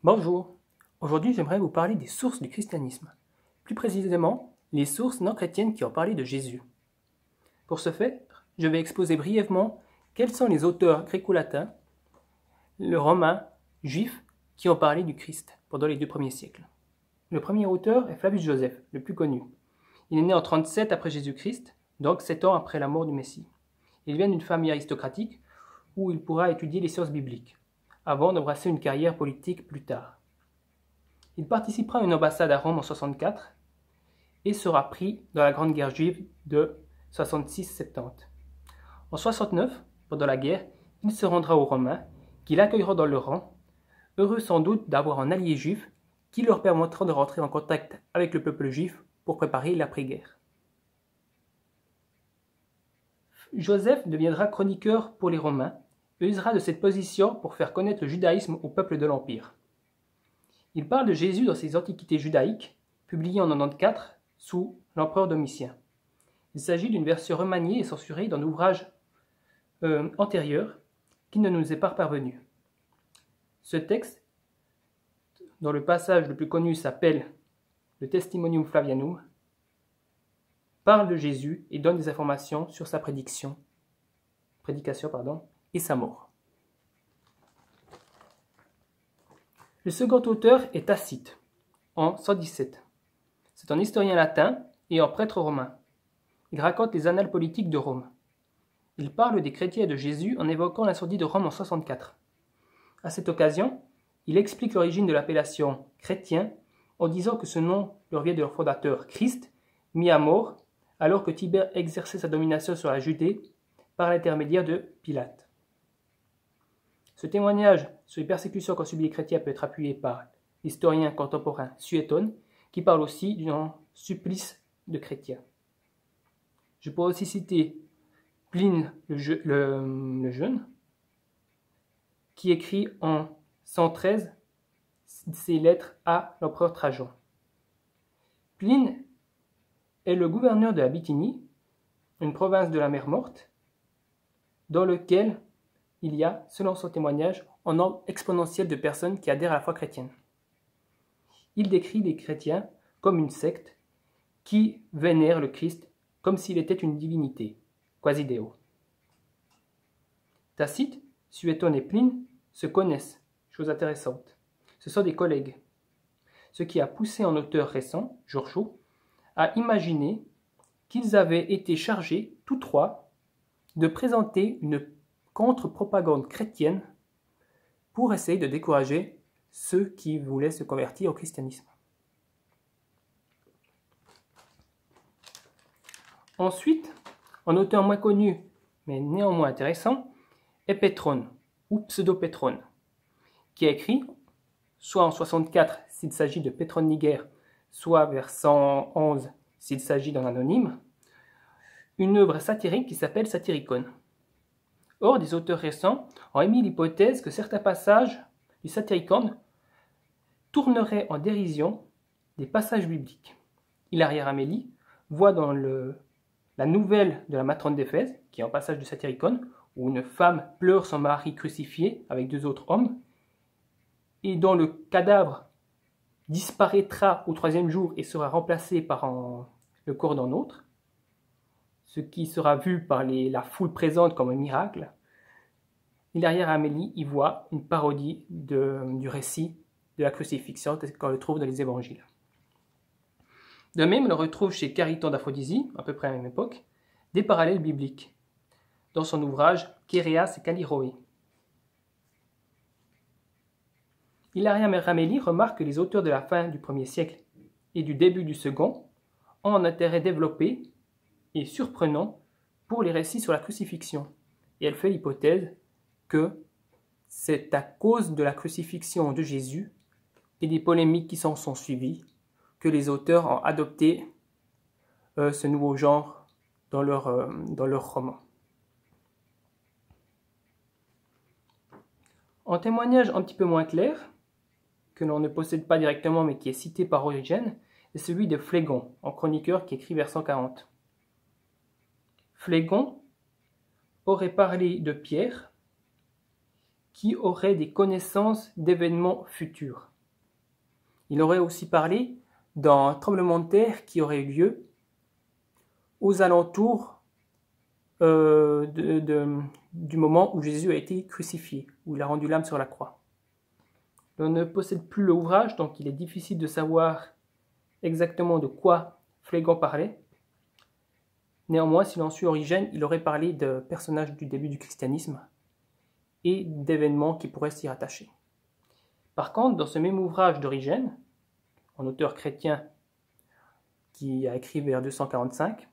Bonjour, aujourd'hui j'aimerais vous parler des sources du christianisme, plus précisément les sources non chrétiennes qui ont parlé de Jésus. Pour ce faire, je vais exposer brièvement quels sont les auteurs gréco-latins, le romain, juifs, qui ont parlé du Christ pendant les 2 premiers siècles. Le premier auteur est Flavius Joseph, le plus connu. Il est né en 37 après Jésus-Christ, donc 7 ans après la mort du Messie. Il vient d'une famille aristocratique où il pourra étudier les sciences bibliques, avant d'embrasser une carrière politique plus tard. Il participera à une ambassade à Rome en 64 et sera pris dans la Grande Guerre juive de 66-70. En 69, pendant la guerre, il se rendra aux Romains, qui l'accueilleront dans leur rang, heureux sans doute d'avoir un allié juif qui leur permettra de rentrer en contact avec le peuple juif pour préparer l'après-guerre. Joseph deviendra chroniqueur pour les Romains et usera de cette position pour faire connaître le judaïsme au peuple de l'Empire. Il parle de Jésus dans ses Antiquités judaïques, publiées en 94 sous l'empereur Domitien. Il s'agit d'une version remaniée et censurée d'un ouvrage antérieur qui ne nous est pas parvenu. Ce texte, dont le passage le plus connu s'appelle le Testimonium Flavianum, parle de Jésus et donne des informations sur sa prédication et sa mort. Le second auteur est Tacite, en 117. C'est un historien latin et un prêtre romain. Il raconte les annales politiques de Rome. Il parle des chrétiens et de Jésus en évoquant l'incendie de Rome en 64. À cette occasion, il explique l'origine de l'appellation chrétien en disant que ce nom leur vient de leur fondateur Christ, mis à mort alors que Tibère exerçait sa domination sur la Judée par l'intermédiaire de Pilate. Ce témoignage sur les persécutions qu'ont subies les chrétiens peut être appuyé par l'historien contemporain Suétone, qui parle aussi d'un supplice de chrétiens. Je pourrais aussi citer Pline le Jeune, qui écrit en 113 ses lettres à l'empereur Trajan. Pline est le gouverneur de la Bithynie, une province de la mer Morte, dans lequel il y a, selon son témoignage, un nombre exponentiel de personnes qui adhèrent à la foi chrétienne. Il décrit les chrétiens comme une secte qui vénère le Christ comme s'il était une divinité, quasi-déo. Tacite, Suétone et Pline se connaissent, chose intéressante. Ce sont des collègues. Ce qui a poussé un auteur récent, Georgiou, à imaginer qu'ils avaient été chargés, tous trois, de présenter une contre-propagande chrétienne pour essayer de décourager ceux qui voulaient se convertir au christianisme. Ensuite, un auteur moins connu, mais néanmoins intéressant, est Pétrone, ou Pseudo-Pétrone, qui a écrit, soit en 64 s'il s'agit de Pétrone Niger, soit vers 111 s'il s'agit d'un anonyme, une œuvre satirique qui s'appelle Satyricon. Or, des auteurs récents ont émis l'hypothèse que certains passages du Satyricon tourneraient en dérision des passages bibliques. Hilaire Amélie voit dans la nouvelle de la matrone d'Éphèse, qui est un passage du Satyricon, où une femme pleure son mari crucifié avec 2 autres hommes, et dont le cadavre disparaîtra au 3e jour et sera remplacé par le corps d'un autre, ce qui sera vu par la foule présente comme un miracle. Hilaire Amélie y voit une parodie du récit de la crucifixion tel qu'on le trouve dans les évangiles. De même, on le retrouve chez Cariton d'Aphrodisia, à peu près à la même époque, des parallèles bibliques, dans son ouvrage Kéréas et Callirhoé. Hilaire Amélie remarque que les auteurs de la fin du 1er siècle et du début du second ont un intérêt développé et surprenant pour les récits sur la crucifixion. Et elle fait l'hypothèse que c'est à cause de la crucifixion de Jésus et des polémiques qui s'en sont suivies que les auteurs ont adopté ce nouveau genre dans leur roman. Un témoignage un petit peu moins clair, que l'on ne possède pas directement mais qui est cité par Origène, est celui de Phlégon, un chroniqueur qui écrit vers 140. Phlégon aurait parlé de Pierre, qui aurait des connaissances d'événements futurs. Il aurait aussi parlé d'un tremblement de terre qui aurait eu lieu aux alentours du moment où Jésus a été crucifié, où il a rendu l'âme sur la croix. On ne possède plus l'ouvrage, donc il est difficile de savoir exactement de quoi Phlégon parlait. Néanmoins, si l'on suit Origène, il aurait parlé de personnages du début du christianisme et d'événements qui pourraient s'y rattacher. Par contre, dans ce même ouvrage d'Origène, un auteur chrétien qui a écrit vers 245,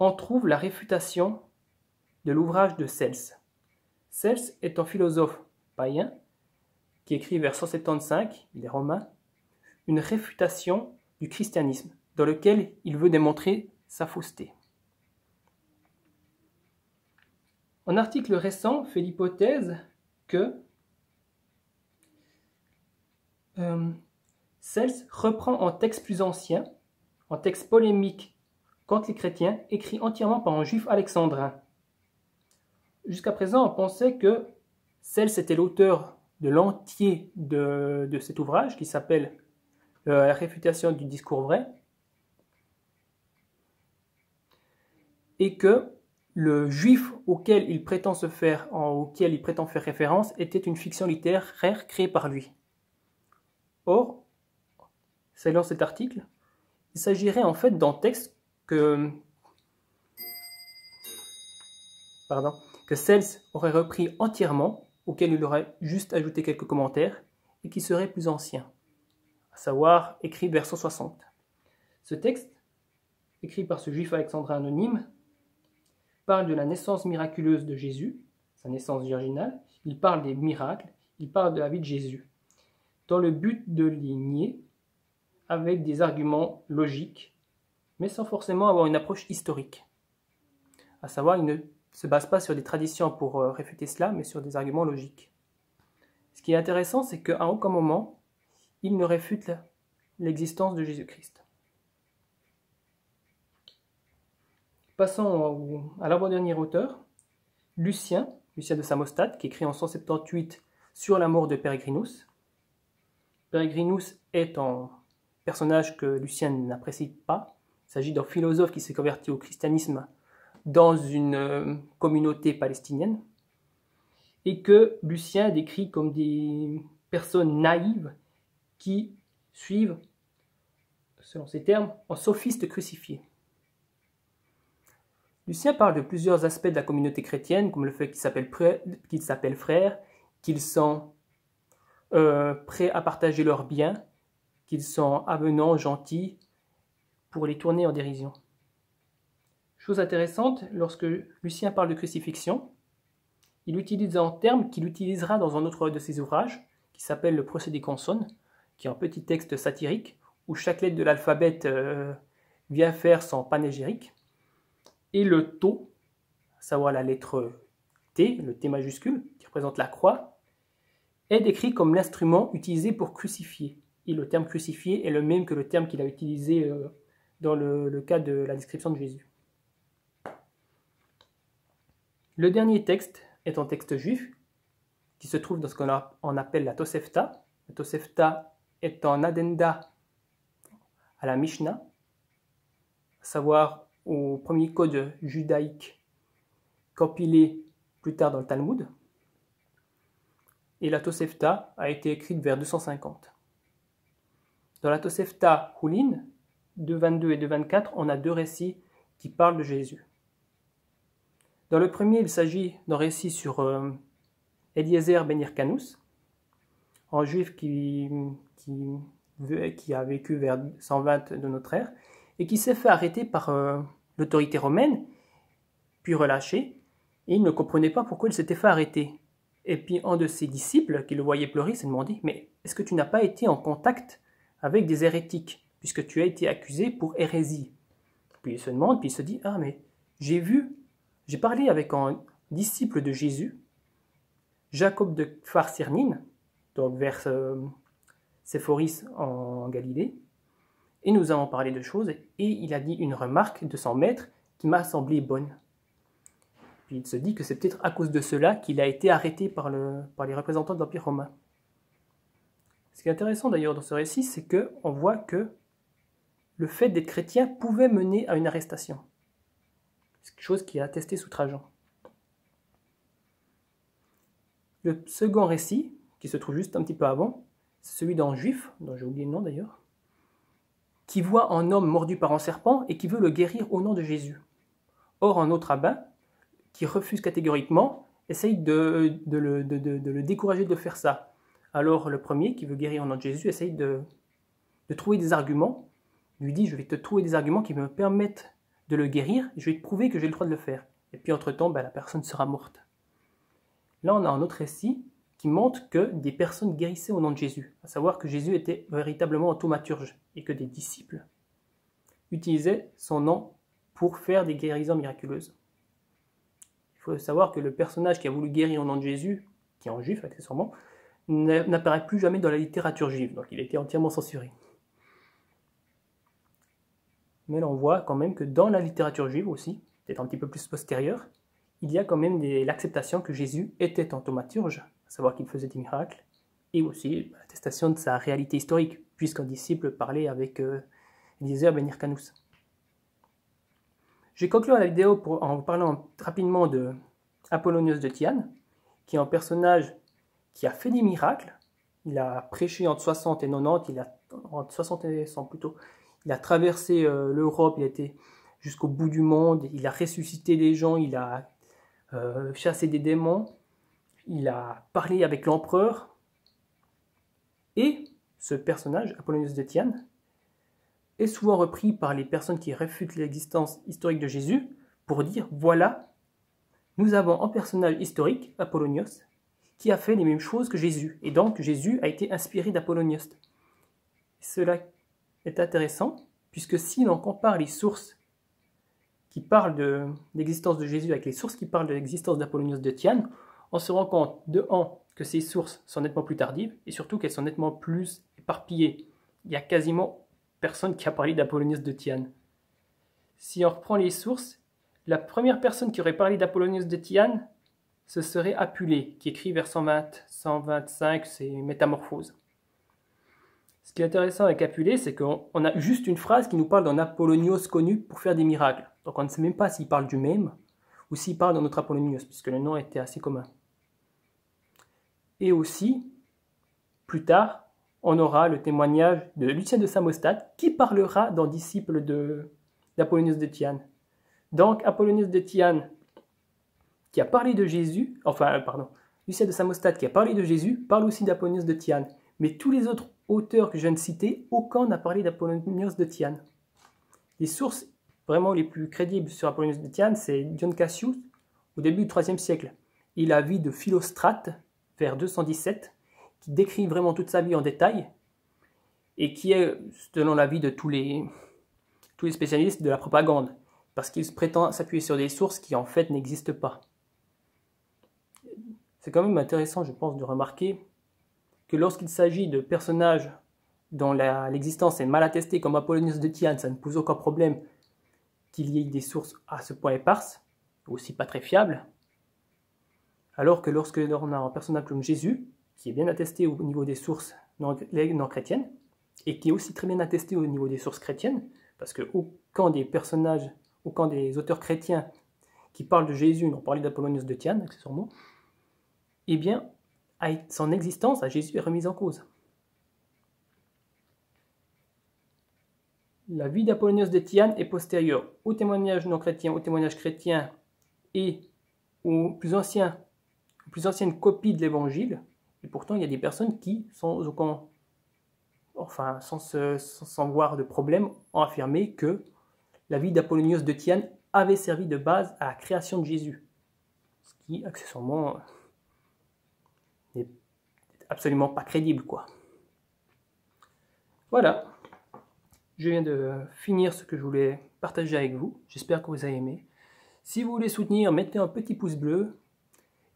on trouve la réfutation de l'ouvrage de Cels. Cels est un philosophe païen qui écrit vers 175, il est romain, une réfutation du christianisme dans lequel il veut démontrer sa fausseté. Un article récent fait l'hypothèse que Cels reprend un texte plus ancien, un texte polémique contre les chrétiens, écrit entièrement par un juif alexandrin. Jusqu'à présent, on pensait que Cels était l'auteur de l'entier de cet ouvrage qui s'appelle La réfutation du discours vrai, et que le juif auquel il prétend faire référence était une fiction littéraire créée par lui. Or, selon cet article, il s'agirait en fait d'un texte que Cels aurait repris entièrement, auquel il aurait juste ajouté quelques commentaires, et qui serait plus ancien, à savoir écrit vers 160. Ce texte, écrit par ce juif alexandrin anonyme, parle de la naissance miraculeuse de Jésus, sa naissance virginale, il parle des miracles, il parle de la vie de Jésus, dans le but de les nier avec des arguments logiques, mais sans forcément avoir une approche historique. À savoir, il ne se base pas sur des traditions pour réfuter cela, mais sur des arguments logiques. Ce qui est intéressant, c'est qu'à aucun moment, il ne réfute l'existence de Jésus-Christ. Passons à l'avant-dernier auteur, Lucien de Samostate, qui écrit en 178 sur la mort de Pérégrinus. Pérégrinus est un personnage que Lucien n'apprécie pas. Il s'agit d'un philosophe qui s'est converti au christianisme dans une communauté palestinienne et que Lucien décrit comme des personnes naïves qui suivent, selon ses termes, un sophiste crucifié. Lucien parle de plusieurs aspects de la communauté chrétienne, comme le fait qu'ils s'appellent frères, qu'ils sont prêts à partager leurs biens, qu'ils sont avenants, gentils, pour les tourner en dérision. Chose intéressante, lorsque Lucien parle de crucifixion, il utilise un terme qu'il utilisera dans un autre de ses ouvrages, qui s'appelle le Procédé consonne, qui est un petit texte satirique, où chaque lettre de l'alphabet vient faire son panégyrique. Et le tau, à savoir la lettre T, le T majuscule, qui représente la croix, est décrit comme l'instrument utilisé pour crucifier. Et le terme crucifié est le même que le terme qu'il a utilisé dans le cas de la description de Jésus. Le dernier texte est un texte juif qui se trouve dans ce qu'on appelle la Tosefta. La Tosefta est un addenda à la Mishnah, à savoir au premier code judaïque compilé plus tard dans le Talmud. Et la Tosefta a été écrite vers 250. Dans la Tosefta Hulin, 2.22 et 2.24, on a deux récits qui parlent de Jésus. Dans le premier, il s'agit d'un récit sur Eliezer ben Hyrcanus, un juif qui a vécu vers 120 de notre ère, et qui s'est fait arrêter par l'autorité romaine, puis relâché, et il ne comprenait pas pourquoi il s'était fait arrêter. Et puis un de ses disciples, qui le voyait pleurer, s'est demandé « Mais est-ce que tu n'as pas été en contact avec des hérétiques, puisque tu as été accusé pour hérésie ?» Puis il se demande, puis il se dit « Ah, mais j'ai parlé avec un disciple de Jésus, Jacob de Kfar Sirnin, donc vers Séphoris en Galilée, et nous avons parlé de choses, et il a dit une remarque de son maître qui m'a semblé bonne. Puis il se dit que c'est peut-être à cause de cela qu'il a été arrêté par les représentants de l'Empire romain. Ce qui est intéressant d'ailleurs dans ce récit, c'est qu'on voit que le fait d'être chrétien pouvait mener à une arrestation. C'est quelque chose qui est attesté sous Trajan. Le second récit, qui se trouve juste un petit peu avant, c'est celui d'un juif, dont j'ai oublié le nom d'ailleurs, qui voit un homme mordu par un serpent et qui veut le guérir au nom de Jésus. Or, un autre rabbin, qui refuse catégoriquement, essaye de le décourager de faire ça. Alors le premier, qui veut guérir au nom de Jésus, essaye de trouver des arguments, lui dit « Je vais te trouver des arguments qui me permettent de le guérir, et je vais te prouver que j'ai le droit de le faire. » Et puis entre-temps, la personne sera morte. Là, on a un autre récit qui montre que des personnes guérissaient au nom de Jésus, à savoir que Jésus était véritablement un thaumaturge, et que des disciples utilisaient son nom pour faire des guérisons miraculeuses. Il faut savoir que le personnage qui a voulu guérir au nom de Jésus, qui est un juif accessoirement, n'apparaît plus jamais dans la littérature juive, donc il a été entièrement censuré. Mais là on voit quand même que dans la littérature juive aussi, peut-être un petit peu plus postérieure, il y a quand même l'acceptation que Jésus était un thaumaturge, à savoir qu'il faisait des miracles, et aussi l'attestation de sa réalité historique, puisqu'un disciple parlait avec Eliezer ben Hyrcanus. Je vais conclure la vidéo en vous parlant rapidement de Apollonios de Tyane, qui est un personnage qui a fait des miracles. Il a prêché entre 60 et 90, entre 60 et 100 plutôt. Il a traversé l'Europe, il a été jusqu'au bout du monde, il a ressuscité des gens, il a chassé des démons, il a parlé avec l'empereur. Et ce personnage, Apollonios de Tyane, est souvent repris par les personnes qui réfutent l'existence historique de Jésus pour dire, voilà, nous avons un personnage historique, Apollonios, qui a fait les mêmes choses que Jésus. Et donc, Jésus a été inspiré d'Apollonios. Cela est intéressant, puisque si l'on compare les sources qui parlent de l'existence de Jésus avec les sources qui parlent de l'existence d'Apollonios de Tyane, on se rend compte, de 1, que ces sources sont nettement plus tardives, et surtout qu'elles sont nettement plus éparpillées. Il y a quasiment personne qui a parlé d'Apollonios de Tyane. Si on reprend les sources, la première personne qui aurait parlé d'Apollonios de Tyane, ce serait Apulée, qui écrit vers 125 ses Métamorphoses. Ce qui est intéressant avec Apulée, c'est qu'on a juste une phrase qui nous parle d'un Apollonios connu pour faire des miracles. Donc on ne sait même pas s'il parle du même, ou s'il parle d'un autre Apollonios, puisque le nom était assez commun. Et aussi, plus tard, on aura le témoignage de Lucien de Samosate qui parlera d'un disciple d'Apollonios de Tyane. Donc, Apollonios de Tyane, qui a parlé de Jésus, Lucien de Samosate qui a parlé de Jésus, parle aussi d'Apollonios de Tyane. Mais tous les autres auteurs que je viens de citer, aucun n'a parlé d'Apollonios de Tyane. Les sources vraiment les plus crédibles sur Apollonios de Tyane, c'est Dion Cassius, au début du IIIe siècle. Et la vie de Philostrate, vers 217, qui décrit vraiment toute sa vie en détail, et qui est, selon l'avis de tous les spécialistes, de la propagande, parce qu'il prétend s'appuyer sur des sources qui en fait n'existent pas. C'est quand même intéressant, je pense, de remarquer que lorsqu'il s'agit de personnages dont l'existence est mal attestée, comme Apollonios de Tyane, ça ne pose aucun problème qu'il y ait des sources à ce point éparses, aussi pas très fiables, alors que lorsque on a un personnage comme Jésus, qui est bien attesté au niveau des sources non chrétiennes, et qui est aussi très bien attesté au niveau des sources chrétiennes, parce que aucun des auteurs chrétiens qui parlent de Jésus n'ont parlé d'Apollonios de Tyane, accessoirement, eh bien, son existence à Jésus est remise en cause. La vie d'Apollonios de Tyane est postérieure au témoignage non chrétien, au témoignage chrétien et aux plus anciennes copies de l'Évangile. Et pourtant, il y a des personnes qui, sans voir de problème, ont affirmé que la vie d'Apollonios de Tyane avait servi de base à la création de Jésus. Ce qui, accessoirement, n'est absolument pas crédible, quoi. Voilà. Je viens de finir ce que je voulais partager avec vous. J'espère que vous avez aimé. Si vous voulez soutenir, mettez un petit pouce bleu.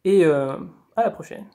Et à la prochaine.